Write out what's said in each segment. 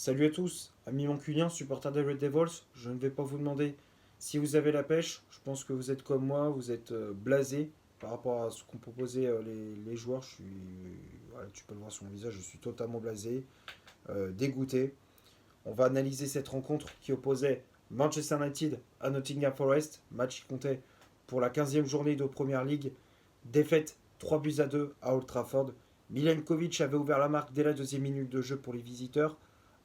Salut à tous, amis manculiens, supporters des Red Devils. Je ne vais pas vous demander si vous avez la pêche. Je pense que vous êtes comme moi, vous êtes blasé par rapport à ce qu'ont proposé les joueurs. Voilà, tu peux le voir sur mon visage, je suis totalement blasé, dégoûté. On va analyser cette rencontre qui opposait Manchester United à Nottingham Forest. Match qui comptait pour la 15e journée de Premier League. Défaite 3 buts à 2 à Old Trafford. Milenkovic avait ouvert la marque dès la deuxième minute de jeu pour les visiteurs.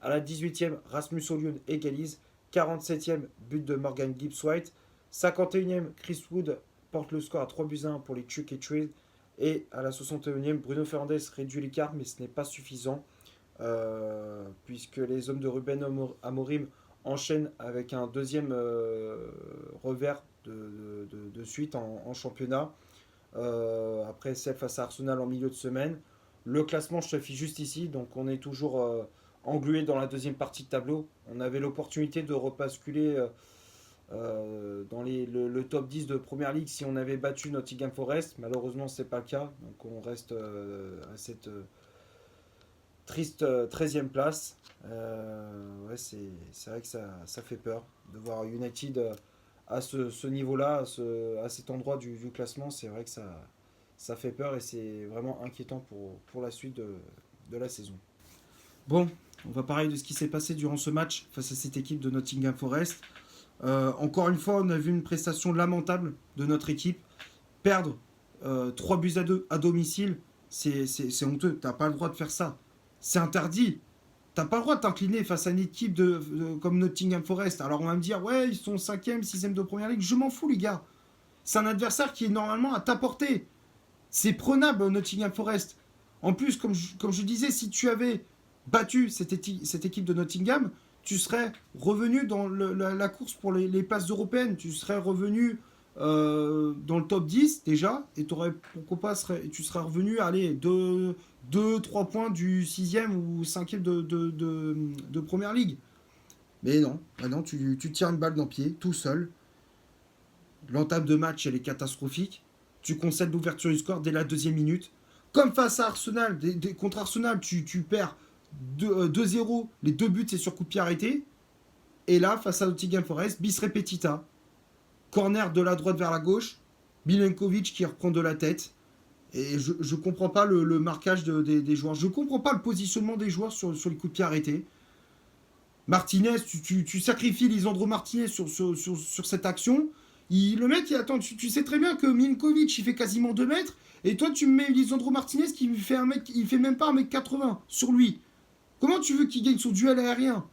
À la 18e, Rasmus Højlund égalise. 47e, but de Morgan Gibbs-White. 51e, Chris Wood porte le score à 3 buts à 1 pour les Chuck et Trade. Et à la 61e, Bruno Fernandes réduit l'écart, mais ce n'est pas suffisant. Puisque les hommes de Ruben Amorim enchaînent avec un deuxième revers de suite en championnat. Après celle face à Arsenal en milieu de semaine. Le classement se affiche juste ici, donc on est toujours englué dans la deuxième partie de tableau. On avait l'opportunité de repasculer dans le top 10 de Première Ligue si on avait battu Nottingham Forest. Malheureusement, ce n'est pas le cas, donc on reste à cette triste 13e place. Ouais, c'est vrai que ça fait peur de voir United à ce niveau-là, à cet endroit du classement. C'est vrai que ça fait peur et c'est vraiment inquiétant pour la suite de la saison. Bon, on va parler de ce qui s'est passé durant ce match face à cette équipe de Nottingham Forest. Encore une fois, on a vu une prestation lamentable de notre équipe. Perdre 3 buts à 2 à domicile, c'est honteux. T'as pas le droit de faire ça. C'est interdit. T'as pas le droit de t'incliner face à une équipe comme Nottingham Forest. Alors on va me dire, ouais, ils sont 5e, 6e de Première Ligue. Je m'en fous, les gars. C'est un adversaire qui est normalement à ta portée. C'est prenable, Nottingham Forest. En plus, comme je disais, si tu avais battu cette équipe de Nottingham, tu serais revenu dans la course pour les places européennes. Tu serais revenu dans le top 10 déjà, et pourquoi pas, tu serais revenu à aller 2-3 points du 6e ou 5e de Première Ligue. Mais non, maintenant tu tires une balle dans le pied, tout seul. L'entame de match, elle est catastrophique. Tu concèdes l'ouverture du score dès la deuxième minute. Comme face à Arsenal, contre Arsenal, tu perds 2-0. Les deux buts, c'est sur coup de pied arrêté. Et là, face à Nottingham Forest, bis repetita. Corner de la droite vers la gauche. Milenkovic qui reprend de la tête. Et je ne comprends pas le marquage des joueurs. Je ne comprends pas le positionnement des joueurs sur les coups de pied arrêtés. Martinez, tu sacrifies Lisandro Martinez sur cette action. Le mec, attends, tu sais très bien que Milenkovic, il fait quasiment 2 mètres. Et toi, tu me mets Lisandro Martinez qui fait il fait même pas 1m80 sur lui. Comment tu veux qu'il gagne son duel aérien?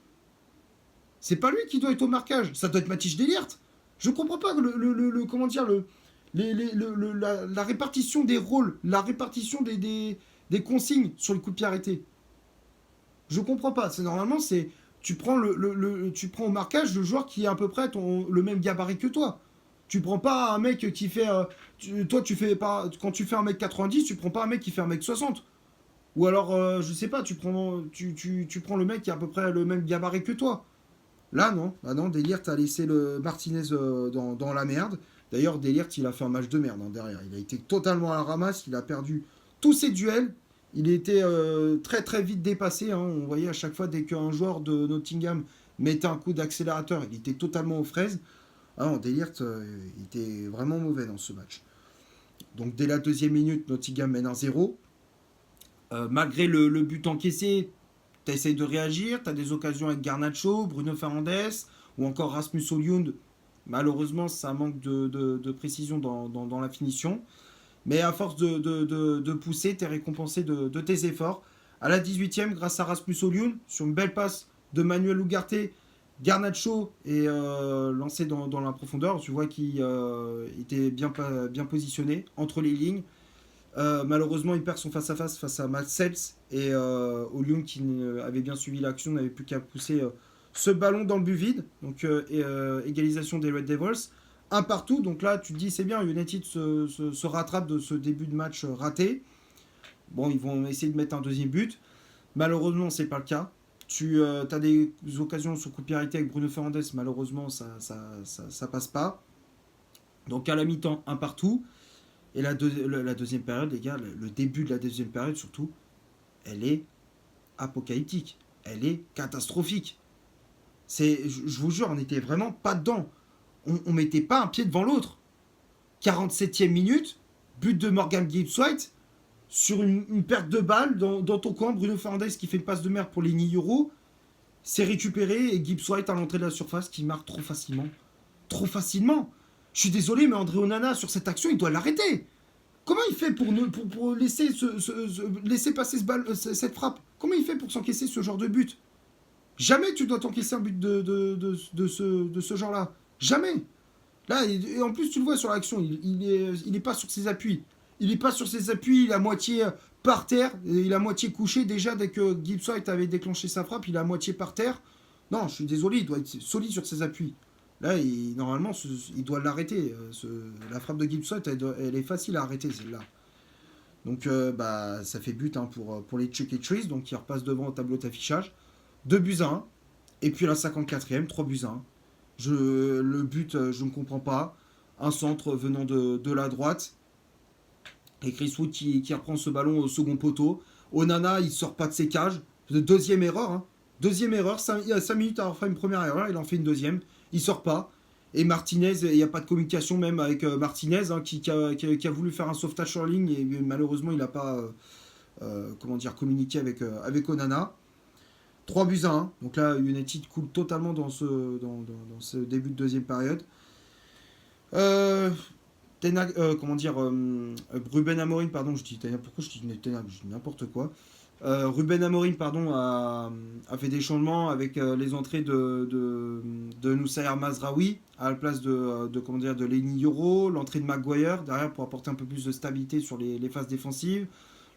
C'est pas lui qui doit être au marquage. Ça doit être Matthijs de Ligt. Je comprends pas comment dire, la répartition des rôles, la répartition des consignes sur les coups de pied arrêtés. Je comprends pas. Normalement, tu prends au marquage le joueur qui est à peu près le même gabarit que toi. Tu prends pas un mec qui fait. Toi, tu fais pas. Quand tu fais 1m90, tu prends pas un mec qui fait 1m60. Ou alors, je sais pas, tu prends le mec qui a à peu près le même gabarit que toi. Là, non. Ah non, Delirte a laissé le Martinez dans la merde. D'ailleurs, Delirte, il a fait un match de merde derrière. Il a été totalement à la ramasse. Il a perdu tous ses duels. Il était très très vite dépassé. On voyait à chaque fois, dès qu'un joueur de Nottingham mettait un coup d'accélérateur, il était totalement aux fraises. Delirte, il était vraiment mauvais dans ce match. Donc dès la deuxième minute, Nottingham mène 1-0. Malgré le but encaissé, tu essayes de réagir. Tu as des occasions avec Garnacho, Bruno Fernandes ou encore Rasmus Højlund. Malheureusement, ça manque de précision dans la finition. Mais à force de pousser, tu es récompensé de tes efforts. À la 18e, grâce à Rasmus Højlund, sur une belle passe de Manuel Ugarte, Garnacho est lancé dans la profondeur. Tu vois qu'il était bien positionné entre les lignes. Malheureusement, il perd son face-à-face à Matt Sells. Et Højlund, qui avait bien suivi l'action, n'avait plus qu'à pousser ce ballon dans le but vide. Donc, égalisation des Red Devils. Un partout. Donc là, tu te dis, c'est bien, United se rattrape de ce début de match raté. Bon, ils vont essayer de mettre un deuxième but. Malheureusement, c'est pas le cas. Tu as des occasions sur coup de pied arrêté avec Bruno Fernandes. Malheureusement, ça passe pas. Donc à la mi-temps, un partout. Et la deuxième période, les gars, le début de la deuxième période surtout, elle est apocalyptique. elle est catastrophique. Je vous jure, on n'était vraiment pas dedans. On mettait pas un pied devant l'autre. 47e minute, but de Morgan Gibbs-White sur une perte de balle dans ton camp. Bruno Fernandes qui fait une passe de merde pour les Euro. C'est récupéré et Gibbs-White à l'entrée de la surface qui marque trop facilement. Trop facilement. Je suis désolé, mais André Onana, sur cette action, il doit l'arrêter. Comment il fait pour laisser, laisser passer cette frappe? Comment il fait pour s'encaisser ce genre de but? Jamais tu dois t'encaisser un but de ce genre-là. Jamais. Là, et en plus, tu le vois sur l'action, il est pas sur ses appuis. Il est pas sur ses appuis, il est à moitié par terre, il est à moitié couché. Déjà, dès que Gibbs-White avait déclenché sa frappe, il est à moitié par terre. Non, je suis désolé, il doit être solide sur ses appuis. Là, normalement, il doit l'arrêter. La frappe de Gibbs-White, elle est facile à arrêter, celle-là. Donc, ça fait but pour les Chuck et Trees, donc ils repassent devant au tableau d'affichage. 2 buts à 1. Et puis à la 54e, 3 buts à 1. Le but, je ne comprends pas. Un centre venant de la droite. Et Chris Wood qui reprend ce ballon au second poteau. Onana, il sort pas de ses cages. Deuxième erreur. Hein. Deuxième erreur. 5 minutes à avoir fait une première erreur. Il en fait une deuxième. Il sort pas. Et Martinez, il n'y a pas de communication même avec Martinez hein, qui a voulu faire un sauvetage sur ligne. Et malheureusement, il n'a pas communiqué avec Onana. 3 buts à 1. Donc là, United coule totalement dans ce début de deuxième période. Ruben Amorim, pardon, pourquoi je dis n'importe quoi. Ruben Amorim, pardon, a fait des changements avec les entrées de Noussair Mazraoui à la place de Lenny Yoro, l'entrée de Maguire derrière pour apporter un peu plus de stabilité sur les phases défensives,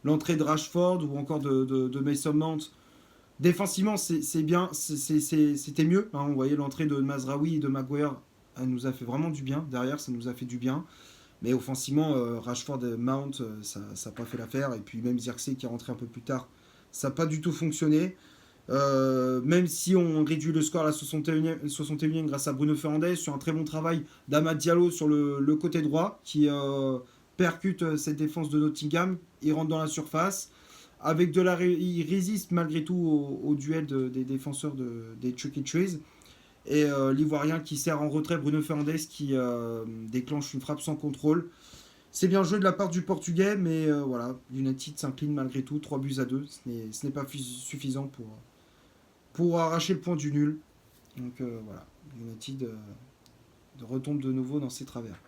l'entrée de Rashford ou encore de Mason Mount. Défensivement, c'est bien, c'était mieux. Hein, on voyait l'entrée de Mazraoui et de Maguire, elle nous a fait vraiment du bien. Derrière, ça nous a fait du bien. Mais offensivement, Rashford et Mount, ça n'a pas fait l'affaire. Et puis même Zirkzee qui est rentré un peu plus tard, ça n'a pas du tout fonctionné. Même si on réduit le score à la 61e grâce à Bruno Fernandes, sur un très bon travail d'Amad Diallo sur le côté droit, qui percute cette défense de Nottingham. Il rentre dans la surface. Il résiste malgré tout au duel des défenseurs des Chuck E. Cheese. Et l'Ivoirien qui sert en retrait, Bruno Fernandes, qui déclenche une frappe sans contrôle. C'est bien joué de la part du Portugais, mais voilà, United s'incline malgré tout, 3 buts à 2. Ce n'est pas suffisant pour arracher le point du nul. Donc voilà, United retombe de nouveau dans ses travers.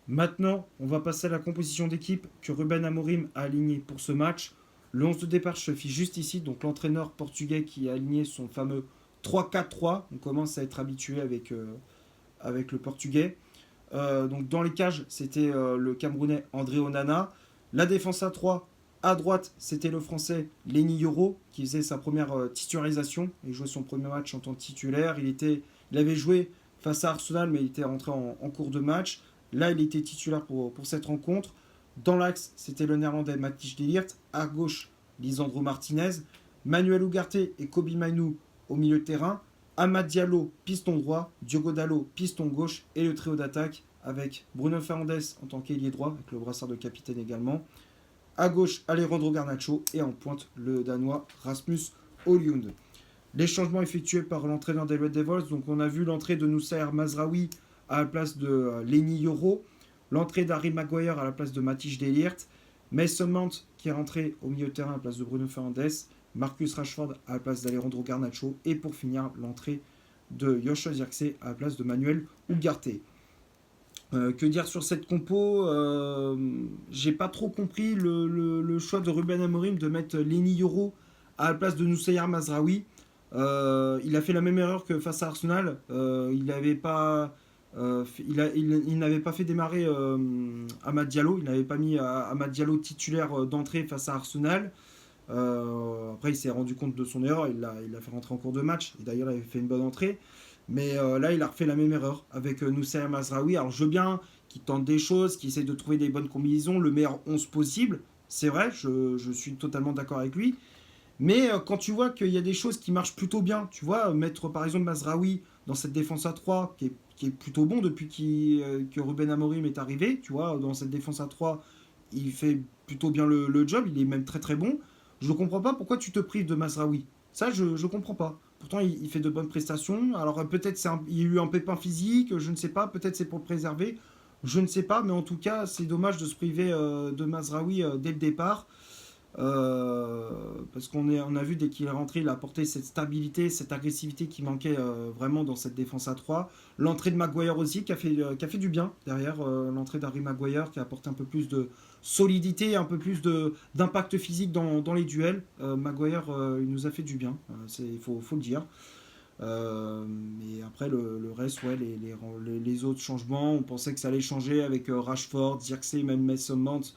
Maintenant, on va passer à la composition d'équipe que Ruben Amorim a alignée pour ce match. Le 11 de départ se fiche juste ici, donc l'entraîneur portugais qui a aligné son fameux 3-4-3. On commence à être habitué avec le portugais. Donc dans les cages, c'était le Camerounais André Onana. La défense à 3, à droite, c'était le Français Lenny Yoro qui faisait sa première titularisation. Il jouait son premier match en tant que titulaire. Il avait joué face à Arsenal, mais il était rentré en cours de match. Là, il était titulaire pour cette rencontre. Dans l'axe, c'était le néerlandais Matthijs de Ligt. À gauche, Lisandro Martinez. Manuel Ugarte et Kobe Mainoo au milieu de terrain. Amad Diallo, piston droit. Diogo Dalot, piston gauche. Et le trio d'attaque avec Bruno Fernandes en tant qu'ailier droit, avec le brassard de capitaine également. À gauche, Alejandro Garnacho. Et en pointe, le Danois Rasmus Højlund. Les changements effectués par l'entraîneur des Red Devils. Donc on a vu l'entrée de Noussair Mazraoui à la place de Lenny Yoro. L'entrée d'Harry Maguire à la place de Matthijs de Ligt. Mason Mount qui est rentré au milieu de terrain à la place de Bruno Fernandes. Marcus Rashford à la place d'Alejandro Garnacho. Et pour finir, l'entrée de Joshua Zirkzee à la place de Manuel Ugarte. Que dire sur cette compo j'ai pas trop compris le choix de Ruben Amorim de mettre Lenny Yoro à la place de Noussair Mazraoui. Il a fait la même erreur que face à Arsenal. Il n'avait pas fait démarrer Amad Diallo. Il n'avait pas mis Amad Diallo titulaire d'entrée face à Arsenal. Après, il s'est rendu compte de son erreur. Il l'a fait rentrer en cours de match. Et d'ailleurs, il avait fait une bonne entrée. Mais là, il a refait la même erreur avec Noussair Mazraoui. Alors, je veux bien qu'il tente des choses, qu'il essaye de trouver des bonnes combinaisons, le meilleur 11 possible. C'est vrai, je suis totalement d'accord avec lui. Mais quand tu vois qu'il y a des choses qui marchent plutôt bien, tu vois, mettre par exemple Mazraoui dans cette défense à 3 qui est plutôt bon depuis que Ruben Amorim est arrivé, tu vois, dans cette défense à 3, il fait plutôt bien le job, il est même très très bon. Je ne comprends pas pourquoi tu te prives de Mazraoui. Ça, je ne comprends pas. Pourtant, il fait de bonnes prestations. Alors peut-être il y a eu un pépin physique, je ne sais pas. Peut-être c'est pour le préserver. Je ne sais pas, mais en tout cas, c'est dommage de se priver de Mazraoui dès le départ. Parce on a vu dès qu'il est rentré, il a apporté cette stabilité, cette agressivité qui manquait vraiment dans cette défense à 3. L'entrée de Maguire aussi qui a fait du bien derrière. L'entrée d'Harry Maguire qui a apporté un peu plus de solidité, un peu plus d'impact physique dans les duels. Maguire, il nous a fait du bien, il faut le dire. Et après le reste, ouais, les autres changements, on pensait que ça allait changer avec Rashford, Zirkzee, même Mason Mount.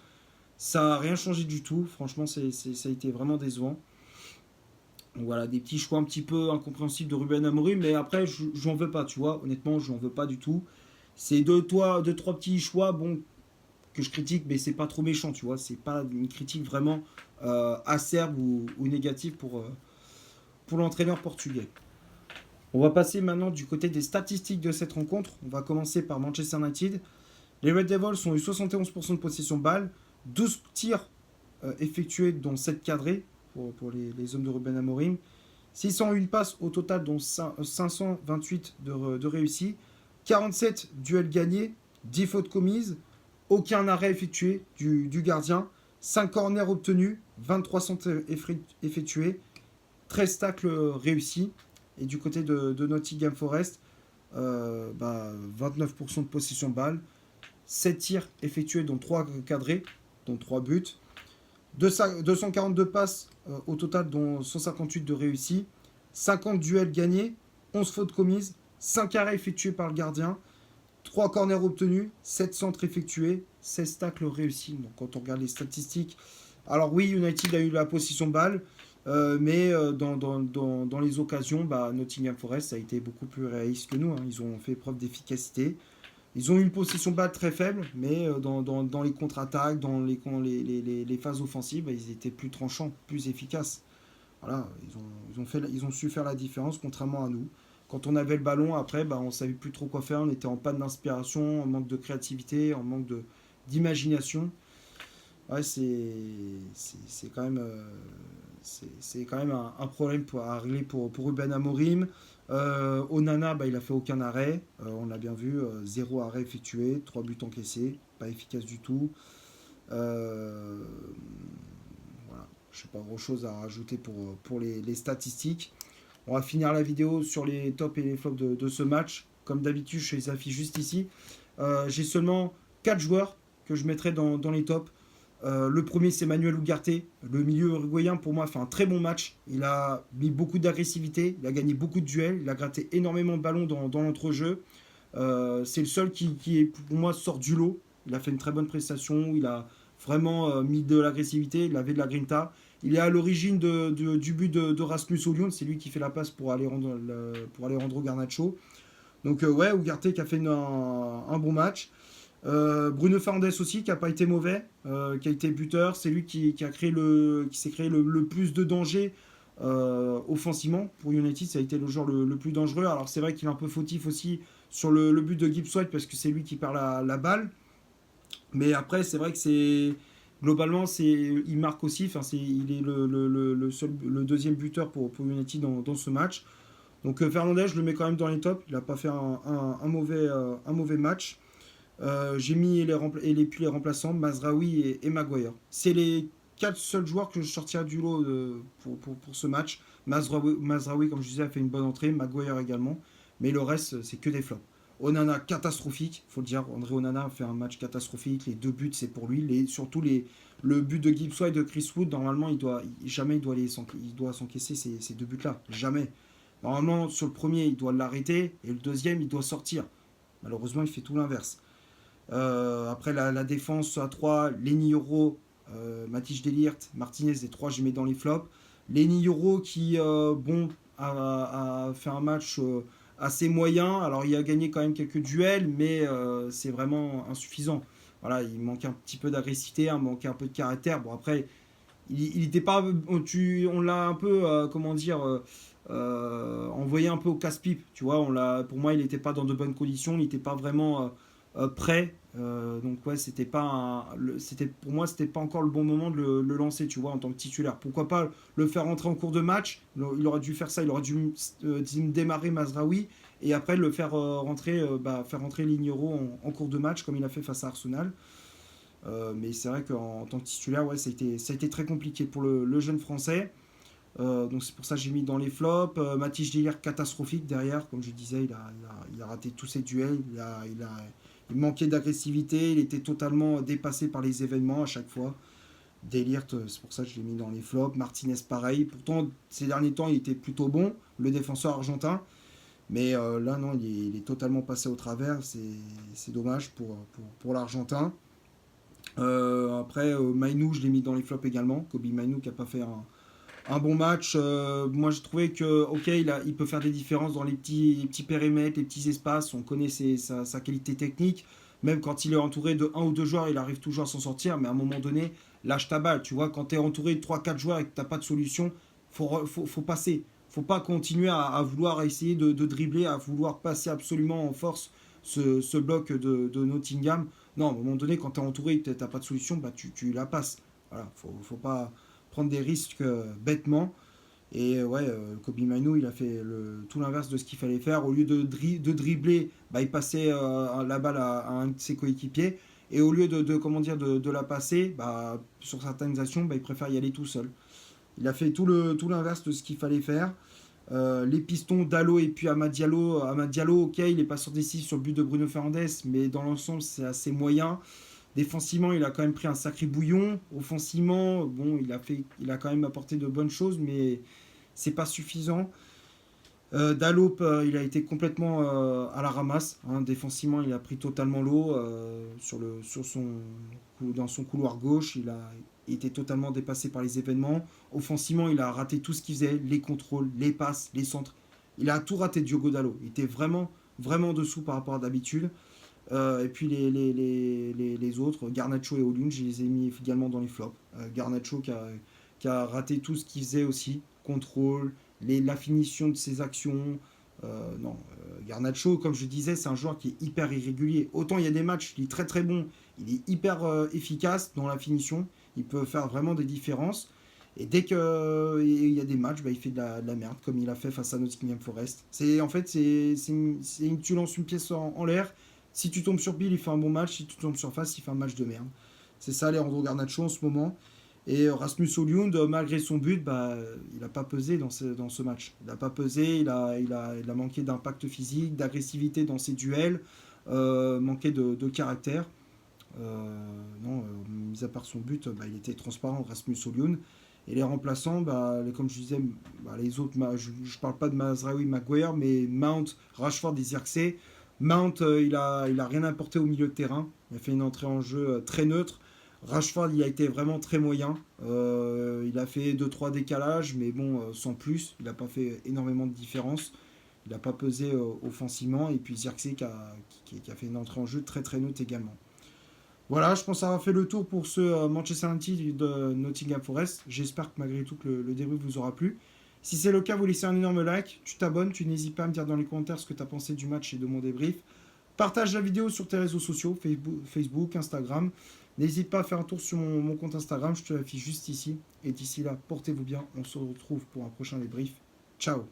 Ça n'a rien changé du tout. Franchement, ça a été vraiment décevant. Donc voilà, des petits choix un petit peu incompréhensibles de Ruben Amorim, mais après, j'en veux pas, tu vois. Honnêtement, j'en veux pas du tout. C'est deux, trois petits choix, bon, que je critique, mais c'est pas trop méchant, tu vois. C'est pas une critique vraiment acerbe ou négative pour l'entraîneur portugais. On va passer maintenant du côté des statistiques de cette rencontre. On va commencer par Manchester United. Les Red Devils ont eu 71% de possession de balle, 12 tirs effectués, dont 7 cadrés pour les hommes de Ruben Amorim. 601 passes au total, dont 528 de réussis. 47 duels gagnés, 10 fautes commises, aucun arrêt effectué du gardien. 5 corners obtenus, 23 centres effectués, 13 tacles réussis. Et du côté de Nottingham Forest, 29% de possession de balle, 7 tirs effectués, dont 3 cadrés, dont 3 buts. 242 passes au total, dont 158 de réussis. 50 duels gagnés, 11 fautes commises, 5 arrêts effectués par le gardien, 3 corners obtenus, 7 centres effectués, 16 tacles réussis. Donc quand on regarde les statistiques, alors oui, United a eu la possession de balle, mais dans les occasions, Nottingham Forest a été beaucoup plus réaliste que nous. Ils ont fait preuve d'efficacité. Ils ont eu une possession de balle très faible, mais dans les contre-attaques, dans les phases offensives, ils étaient plus tranchants, plus efficaces. Voilà, ils ont su faire la différence, contrairement à nous. Quand on avait le ballon, après, on ne savait plus trop quoi faire. On était en panne d'inspiration, en manque de créativité, en manque d'imagination. Ouais, c'est quand même, c'est quand même un problème à régler pour Ruben Amorim. Onana, il a fait aucun arrêt. On l'a bien vu, 0 arrêt effectué, 3 buts encaissés, pas efficace du tout. Voilà, je n'ai pas grand chose à rajouter pour les statistiques. On va finir la vidéo sur les tops et les flops de ce match. Comme d'habitude, je les affiche juste ici. J'ai seulement 4 joueurs que je mettrai dans les tops. Le premier, c'est Manuel Ugarte. Le milieu uruguayen, pour moi, fait un très bon match. Il a mis beaucoup d'agressivité, il a gagné beaucoup de duels, il a gratté énormément de ballons dans l'entrejeu. C'est le seul qui est, pour moi, sort du lot. Il a fait une très bonne prestation, il a vraiment mis de l'agressivité, il avait de la grinta. Il est à l'origine du but de Rasmus Højlund, c'est lui qui fait la passe pour aller rendre Garnacho. Donc ouais, Ugarte qui a fait un bon match. Bruno Fernandes aussi qui n'a pas été mauvais, qui a été buteur, c'est lui qui s'est créé le plus de danger offensivement pour United. Ça a été le joueur le plus dangereux. Alors c'est vrai qu'il est un peu fautif aussi sur le but de Gibbs White parce que c'est lui qui perd la balle, mais après c'est vrai que c'est globalement il marque aussi. Enfin il est le deuxième buteur pour United dans ce match. Donc Fernandes, je le mets quand même dans les tops. Il n'a pas fait un mauvais match. J'ai mis puis les remplaçants, Mazraoui et Maguire. C'est les 4 seuls joueurs que je sortirai du lot pour ce match. Mazraoui, comme je disais, a fait une bonne entrée, Maguire également. Mais le reste, c'est que des flops. Onana, catastrophique, faut le dire. André Onana a fait un match catastrophique. Les 2 buts, c'est pour lui. Surtout le but de Gibbs White et de Chris Wood, normalement, jamais il doit s'encaisser ces 2 buts-là. Jamais. Normalement, sur le premier, il doit l'arrêter. Et le deuxième, il doit sortir. Malheureusement, il fait tout l'inverse. Après la défense à 3, Lenny Yoro, Matij Delirte, Martinez, les 3 je mets dans les flops. Lenny Yoro qui a fait un match assez moyen. Alors il a gagné quand même quelques duels, mais c'est vraiment insuffisant. Voilà, il manque un petit peu d'agressivité, il manque un peu de caractère. Bon après, il n'était pas, on l'a un peu, envoyé un peu au casse-pipe. Tu vois, pour moi il n'était pas dans de bonnes conditions, il n'était pas vraiment prêt Donc ouais, pour moi, c'était pas encore le bon moment de le lancer, tu vois, en tant que titulaire. Pourquoi pas le faire rentrer en cours de match? Il aurait dû faire ça, il aurait dû démarrer Mazraoui et après le faire faire rentrer Lignerot en cours de match comme il a fait face à Arsenal. Mais c'est vrai qu'en tant que titulaire, ouais, ça a été très compliqué pour le jeune français. Donc c'est pour ça que j'ai mis dans les flops. Mathis Délire catastrophique derrière, comme je disais, il a raté tous ses duels, il manquait d'agressivité, il était totalement dépassé par les événements à chaque fois. Délire, c'est pour ça que je l'ai mis dans les flops. Martinez pareil. Pourtant, ces derniers temps, il était plutôt bon, le défenseur argentin. Mais là, non, il est totalement passé au travers. C'est dommage pour l'Argentin. Après, Mainou, je l'ai mis dans les flops également. Kobe Mainou qui n'a pas fait un bon match. Moi, j'ai trouvé que, ok, il peut faire des différences dans les petits périmètres, les petits espaces. On connaît sa qualité technique. Même quand il est entouré de un ou deux joueurs, il arrive toujours à s'en sortir. Mais à un moment donné, lâche ta balle. Tu vois, quand tu es entouré de trois quatre joueurs et que tu n'as pas de solution, faut passer. Faut pas continuer à vouloir essayer de dribbler, à vouloir passer absolument en force ce bloc de Nottingham. Non, à un moment donné, quand tu es entouré et que tu n'as pas de solution, bah, tu la passes. Voilà, faut pas prendre des risques bêtement. Et ouais, Kobe Manu, il a fait tout l'inverse de ce qu'il fallait faire. Au lieu de dribbler, bah, il passait la balle à un de ses coéquipiers. Et au lieu comment dire, de la passer, bah, sur certaines actions, bah, il préfère y aller tout seul. Il a fait tout l'inverse de ce qu'il fallait faire. Les pistons Dallo et puis Amad Diallo, ok, il est pas sur décisif sur le but de Bruno Fernandes, mais dans l'ensemble, c'est assez moyen. Défensivement, il a quand même pris un sacré bouillon. Offensivement, bon, il a quand même apporté de bonnes choses, mais c'est pas suffisant. Dallo, il a été complètement à la ramasse. Hein. Défensivement, il a pris totalement l'eau dans son couloir gauche. Il était totalement dépassé par les événements. Offensivement, il a raté tout ce qu'il faisait, les contrôles, les passes, les centres. Il a tout raté, Diogo Dallo. Il était vraiment, vraiment dessous par rapport à d'habitude. Et puis les autres, Garnacho et Olun, je les ai mis également dans les flops. Garnacho qui a raté tout ce qu'il faisait aussi, contrôle, la finition de ses actions. Non, Garnacho, comme je disais, c'est un joueur qui est hyper irrégulier. Autant il y a des matchs, il est très très bon, il est hyper efficace dans la finition, il peut faire vraiment des différences. Et dès qu'il y a des matchs, bah, il fait de la merde, comme il a fait face à Nottingham Forest. Tu lances une pièce en l'air, si tu tombes sur Bill, il fait un bon match, si tu tombes sur Face, il fait un match de merde. C'est ça, Leandro Garnacho en ce moment. Et Rasmus Højlund, malgré son but, bah, il n'a pas pesé dans ce match. Il n'a pas pesé, il a manqué d'impact physique, d'agressivité dans ses duels, manqué de caractère. Non, mis à part son but, bah, il était transparent, Rasmus Højlund. Et les remplaçants, bah, comme je disais, bah, les autres, je ne parle pas de Mazraoui, Maguire, mais Mount, Rashford et Zirkzee. Mount, il a rien apporté au milieu de terrain. Il a fait une entrée en jeu très neutre. Rashford, il a été vraiment très moyen. Il a fait 2-3 décalages, mais bon, sans plus. Il n'a pas fait énormément de différence. Il n'a pas pesé offensivement. Et puis Zirkzee qui a fait une entrée en jeu très très neutre également. Voilà, je pense avoir fait le tour pour ce Manchester United de Nottingham Forest. J'espère que malgré tout que le débrief vous aura plu. Si c'est le cas, vous laissez un énorme like, tu t'abonnes, tu n'hésites pas à me dire dans les commentaires ce que tu as pensé du match et de mon débrief. Partage la vidéo sur tes réseaux sociaux, Facebook, Instagram. N'hésite pas à faire un tour sur mon compte Instagram, je te l'affiche juste ici. Et d'ici là, portez-vous bien, on se retrouve pour un prochain débrief. Ciao.